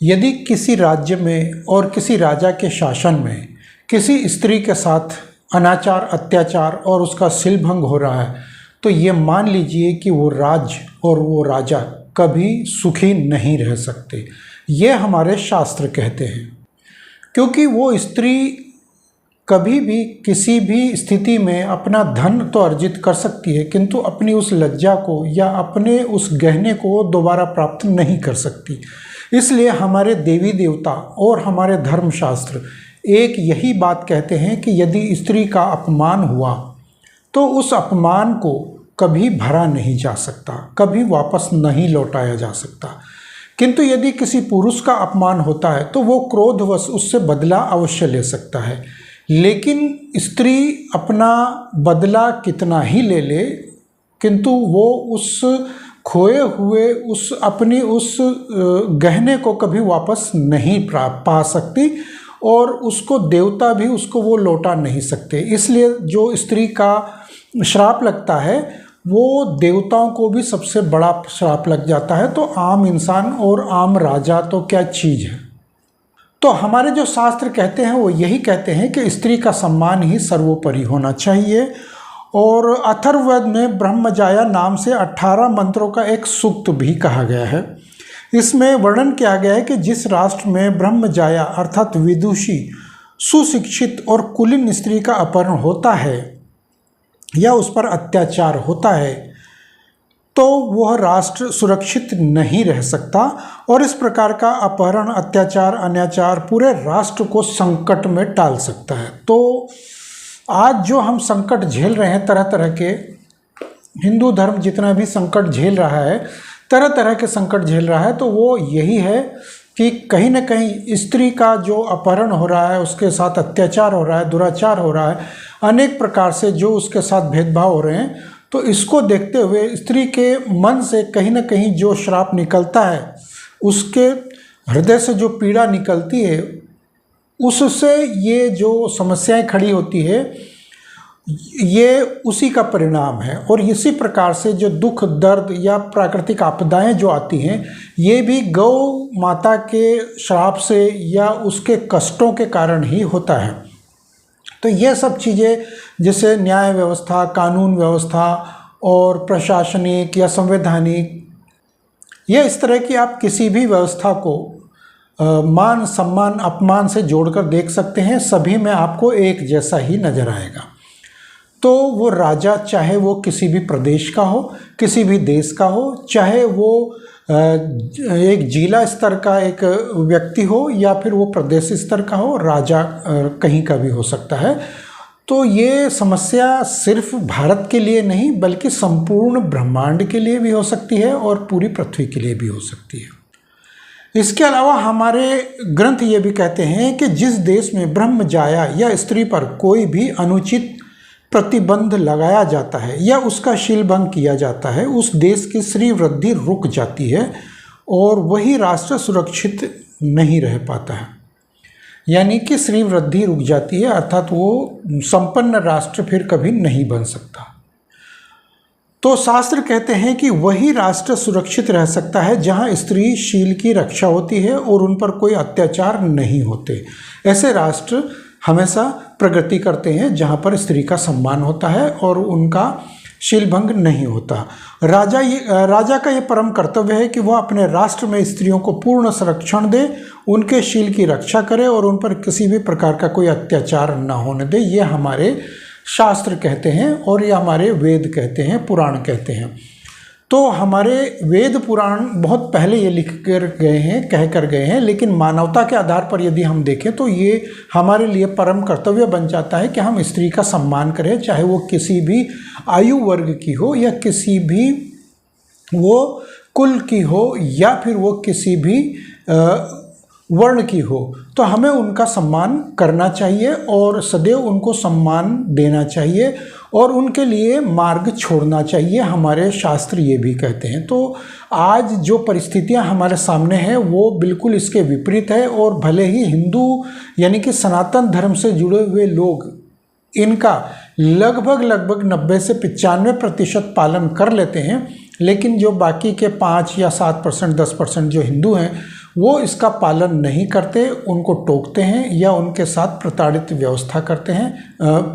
यदि किसी राज्य में और किसी राजा के शासन में किसी स्त्री के साथ अनाचार, अत्याचार और उसका सीलभंग हो रहा है, तो ये मान लीजिए कि वो राज्य और वो राजा कभी सुखी नहीं रह सकते। ये हमारे शास्त्र कहते हैं, क्योंकि वो स्त्री कभी भी किसी भी स्थिति में अपना धन तो अर्जित कर सकती है, किंतु अपनी उस लज्जा को या अपने उस गहने को दोबारा प्राप्त नहीं कर सकती। इसलिए हमारे देवी देवता और हमारे धर्मशास्त्र एक यही बात कहते हैं कि यदि स्त्री का अपमान हुआ तो उस अपमान को कभी भरा नहीं जा सकता, कभी वापस नहीं लौटाया जा सकता। किंतु यदि किसी पुरुष का अपमान होता है तो वो क्रोधवश उससे बदला अवश्य ले सकता है, लेकिन स्त्री अपना बदला कितना ही ले ले, किंतु वो उस खोए हुए उस गहने को कभी वापस नहीं पा सकती और उसको देवता भी उसको वो लौटा नहीं सकते। इसलिए जो स्त्री का श्राप लगता है वो देवताओं को भी सबसे बड़ा श्राप लग जाता है, तो आम इंसान और आम राजा तो क्या चीज़ है। तो हमारे जो शास्त्र कहते हैं वो यही कहते हैं कि स्त्री का सम्मान ही सर्वोपरि होना चाहिए। और अथर्ववेद में ब्रह्मजाया नाम से 18 मंत्रों का एक सूक्त भी कहा गया है। इसमें वर्णन किया गया है कि जिस राष्ट्र में ब्रह्मजाया अर्थात विदुषी, सुशिक्षित और कुलीन स्त्री का अपहरण होता है या उस पर अत्याचार होता है, तो वह राष्ट्र सुरक्षित नहीं रह सकता और इस प्रकार का अपहरण, अत्याचार, अनाचार पूरे राष्ट्र को संकट में डाल सकता है। तो आज जो हम संकट झेल रहे हैं, तरह तरह के, हिंदू धर्म जितना भी संकट झेल रहा है, तरह तरह के संकट झेल रहा है, तो वो यही है कि कहीं ना कहीं स्त्री का जो अपहरण हो रहा है, उसके साथ अत्याचार हो रहा है, दुराचार हो रहा है, अनेक प्रकार से जो उसके साथ भेदभाव हो रहे हैं, तो इसको देखते हुए स्त्री के मन से कहीं ना कहीं जो श्राप निकलता है, उसके हृदय से जो पीड़ा निकलती है, उससे ये जो समस्याएं खड़ी होती है, ये उसी का परिणाम है। और इसी प्रकार से जो दुख, दर्द या प्राकृतिक आपदाएं जो आती हैं, ये भी गौ माता के श्राप से या उसके कष्टों के कारण ही होता है। तो ये सब चीज़ें जैसे न्याय व्यवस्था, कानून व्यवस्था और प्रशासनिक या संवैधानिक, या इस तरह की आप किसी भी व्यवस्था को मान, सम्मान, अपमान से जोड़कर देख सकते हैं, सभी में आपको एक जैसा ही नज़र आएगा। तो वो राजा, चाहे वो किसी भी प्रदेश का हो, किसी भी देश का हो, चाहे वो एक जिला स्तर का एक व्यक्ति हो या फिर वो प्रदेश स्तर का हो, राजा कहीं का भी हो सकता है। तो ये समस्या सिर्फ भारत के लिए नहीं बल्कि संपूर्ण ब्रह्मांड के लिए भी हो सकती है और पूरी पृथ्वी के लिए भी हो सकती है। इसके अलावा हमारे ग्रंथ ये भी कहते हैं कि जिस देश में ब्रह्मजाया या स्त्री पर कोई भी अनुचित प्रतिबंध लगाया जाता है या उसका शीलभंग किया जाता है, उस देश की श्री वृद्धि रुक जाती है और वही राष्ट्र सुरक्षित नहीं रह पाता है। यानी कि श्री वृद्धि रुक जाती है, अर्थात वो संपन्न राष्ट्र फिर कभी नहीं बन सकता। तो शास्त्र कहते हैं कि वही राष्ट्र सुरक्षित रह सकता है जहाँ स्त्री शील की रक्षा होती है और उन पर कोई अत्याचार नहीं होते। ऐसे राष्ट्र हमेशा प्रगति करते हैं जहाँ पर स्त्री का सम्मान होता है और उनका शीलभंग नहीं होता। राजा का ये परम कर्तव्य है कि वह अपने राष्ट्र में स्त्रियों को पूर्ण संरक्षण दे, उनके शील की रक्षा करे और उन पर किसी भी प्रकार का कोई अत्याचार न होने दे। ये हमारे शास्त्र कहते हैं और ये हमारे वेद कहते हैं, पुराण कहते हैं। तो हमारे वेद पुराण बहुत पहले ये लिख कर गए हैं, कह कर गए हैं, लेकिन मानवता के आधार पर यदि हम देखें तो ये हमारे लिए परम कर्तव्य बन जाता है कि हम स्त्री का सम्मान करें, चाहे वो किसी भी आयु वर्ग की हो या किसी भी वो कुल की हो या फिर वो किसी भी वर्ण की हो। तो हमें उनका सम्मान करना चाहिए और सदैव उनको सम्मान देना चाहिए और उनके लिए मार्ग छोड़ना चाहिए, हमारे शास्त्र ये भी कहते हैं। तो आज जो परिस्थितियां हमारे सामने हैं वो बिल्कुल इसके विपरीत है और भले ही हिंदू यानी कि सनातन धर्म से जुड़े हुए लोग इनका लगभग 90 से 95% पालन कर लेते हैं, लेकिन जो बाकी के 5 या 7%, 10% जो हिंदू हैं वो इसका पालन नहीं करते, उनको टोकते हैं या उनके साथ प्रताड़ित व्यवस्था करते हैं,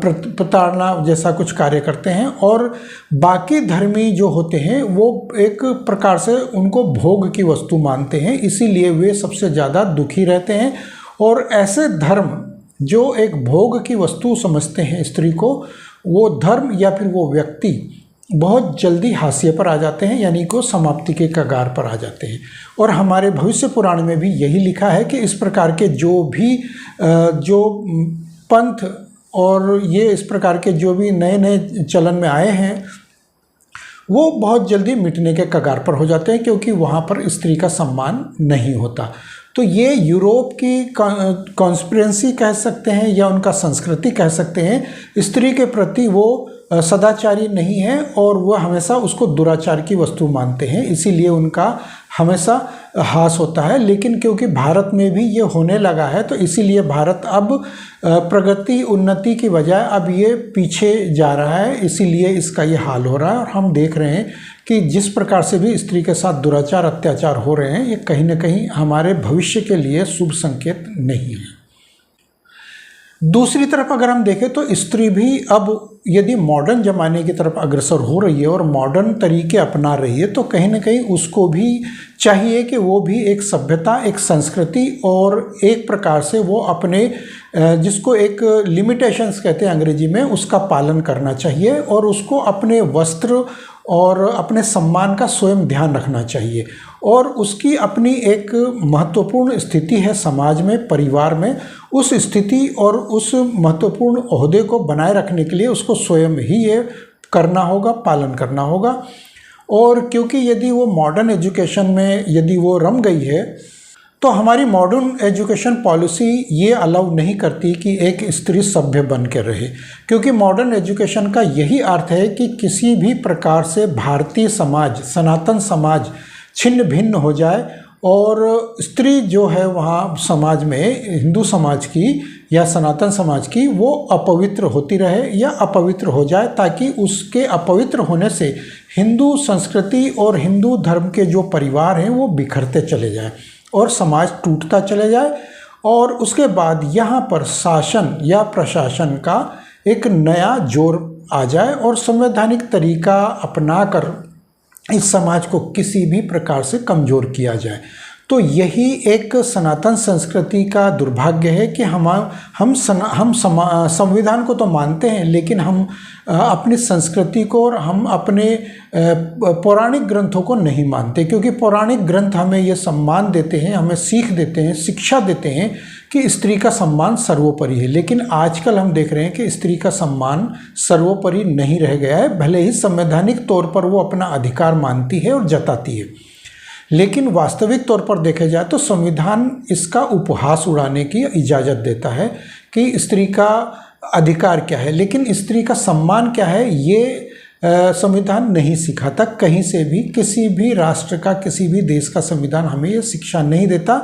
प्रताड़ना जैसा कुछ कार्य करते हैं। और बाकी धर्मी जो होते हैं वो एक प्रकार से उनको भोग की वस्तु मानते हैं, इसीलिए वे सबसे ज़्यादा दुखी रहते हैं। और ऐसे धर्म जो एक भोग की वस्तु समझते हैं स्त्री को, वो धर्म या फिर वो व्यक्ति बहुत जल्दी हाशिए पर आ जाते हैं, यानी कि समाप्ति के कगार पर आ जाते हैं। और हमारे भविष्य पुराण में भी यही लिखा है कि इस प्रकार के जो पंथ और ये इस प्रकार के जो भी नए नए चलन में आए हैं वो बहुत जल्दी मिटने के कगार पर हो जाते हैं, क्योंकि वहाँ पर स्त्री का सम्मान नहीं होता। तो ये यूरोप की कॉन्स्पिरेंसी कह सकते हैं या उनका संस्कृति कह सकते हैं। स्त्री के प्रति वो सदाचारी नहीं है और वह हमेशा उसको दुराचार की वस्तु मानते हैं, इसीलिए उनका हमेशा हास होता है। लेकिन क्योंकि भारत में भी ये होने लगा है, तो इसीलिए भारत अब प्रगति उन्नति की बजाय अब ये पीछे जा रहा है, इसीलिए इसका ये हाल हो रहा है। और हम देख रहे हैं कि जिस प्रकार से भी स्त्री के साथ दुराचार अत्याचार हो रहे हैं, ये कहीं ना कहीं हमारे भविष्य के लिए शुभ संकेत नहीं है। दूसरी तरफ अगर हम देखें तो स्त्री भी अब यदि मॉडर्न ज़माने की तरफ अग्रसर हो रही है और मॉडर्न तरीके अपना रही है, तो कहीं ना कहीं उसको भी चाहिए कि वो भी एक सभ्यता, एक संस्कृति और एक प्रकार से वो अपने जिसको एक लिमिटेशंस कहते हैं अंग्रेजी में, उसका पालन करना चाहिए और उसको अपने वस्त्र और अपने सम्मान का स्वयं ध्यान रखना चाहिए। और उसकी अपनी एक महत्वपूर्ण स्थिति है समाज में, परिवार में। उस स्थिति और उस महत्वपूर्ण ओहदे को बनाए रखने के लिए उसको स्वयं ही ये करना होगा, पालन करना होगा। और क्योंकि यदि वो मॉडर्न एजुकेशन में यदि वो रम गई है, तो हमारी मॉडर्न एजुकेशन पॉलिसी ये अलाउ नहीं करती कि एक स्त्री सभ्य बन के रहे, क्योंकि मॉडर्न एजुकेशन का यही अर्थ है कि किसी भी प्रकार से भारतीय समाज, सनातन समाज छिन्न भिन्न हो जाए और स्त्री जो है वहाँ समाज में, हिंदू समाज की या सनातन समाज की, वो अपवित्र होती रहे या अपवित्र हो जाए, ताकि उसके अपवित्र होने से हिंदू संस्कृति और हिंदू धर्म के जो परिवार हैं वो बिखरते चले जाए और समाज टूटता चले जाए। और उसके बाद यहाँ पर शासन या प्रशासन का एक नया जोर आ जाए और संवैधानिक तरीका अपनाकर इस समाज को किसी भी प्रकार से कमज़ोर किया जाए। तो यही एक सनातन संस्कृति का दुर्भाग्य है कि हम संविधान को तो मानते हैं, लेकिन हम अपनी संस्कृति को और हम अपने पौराणिक ग्रंथों को नहीं मानते, क्योंकि पौराणिक ग्रंथ हमें ये सम्मान देते हैं, हमें सीख देते हैं, शिक्षा देते हैं कि स्त्री का सम्मान सर्वोपरि है। लेकिन आजकल हम देख रहे हैं कि स्त्री का सम्मान सर्वोपरि नहीं रह गया है, भले ही संवैधानिक तौर पर वो अपना अधिकार मानती है और जताती है, लेकिन वास्तविक तौर पर देखा जाए तो संविधान इसका उपहास उड़ाने की इजाज़त देता है कि स्त्री का अधिकार क्या है, लेकिन स्त्री का सम्मान क्या है ये संविधान नहीं सिखाता कहीं से भी। किसी भी राष्ट्र का, किसी भी देश का संविधान हमें ये शिक्षा नहीं देता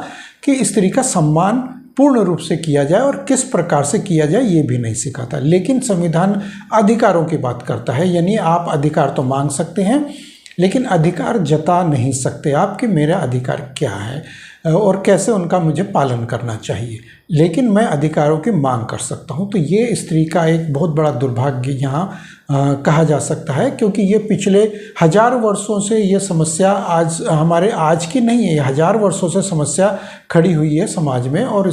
कि स्त्री का सम्मान पूर्ण रूप से किया जाए और किस प्रकार से किया जाए ये भी नहीं सिखाता। लेकिन संविधान अधिकारों की बात करता है, यानी आप अधिकार तो मांग सकते हैं लेकिन अधिकार जता नहीं सकते आप कि मेरा अधिकार क्या है और कैसे उनका मुझे पालन करना चाहिए, लेकिन मैं अधिकारों की मांग कर सकता हूं। तो ये स्त्री का एक बहुत बड़ा दुर्भाग्य यहाँ कहा जा सकता है, क्योंकि ये पिछले 1000 वर्षों से ये समस्या आज की नहीं है, ये 1000 वर्षों से समस्या खड़ी हुई है समाज में। और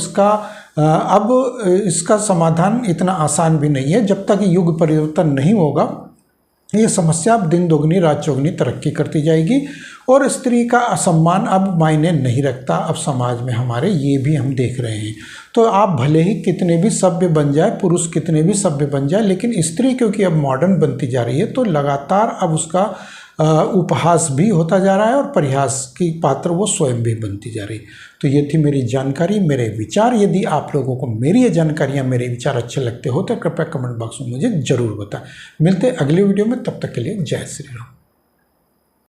इसका समाधान इतना आसान भी नहीं है। जब तक युग परिवर्तन नहीं होगा ये समस्या अब दिन दोगुनी रात चौगुनी तरक्की करती जाएगी और स्त्री का असम्मान अब मायने नहीं रखता अब समाज में हमारे, ये भी हम देख रहे हैं। तो आप भले ही कितने भी सभ्य बन जाए, पुरुष कितने भी सभ्य बन जाए, लेकिन स्त्री क्योंकि अब मॉडर्न बनती जा रही है तो लगातार अब उसका उपहास भी होता जा रहा है और परिहास की पात्र वो स्वयं भी बनती जा रही। तो ये थी मेरी जानकारी, मेरे विचार। यदि आप लोगों को मेरी ये जानकारियाँ, मेरे विचार अच्छे लगते हो तो कृपया कमेंट बॉक्स में मुझे ज़रूर बताएं। मिलते हैं अगले वीडियो में, तब तक के लिए जय श्री राम।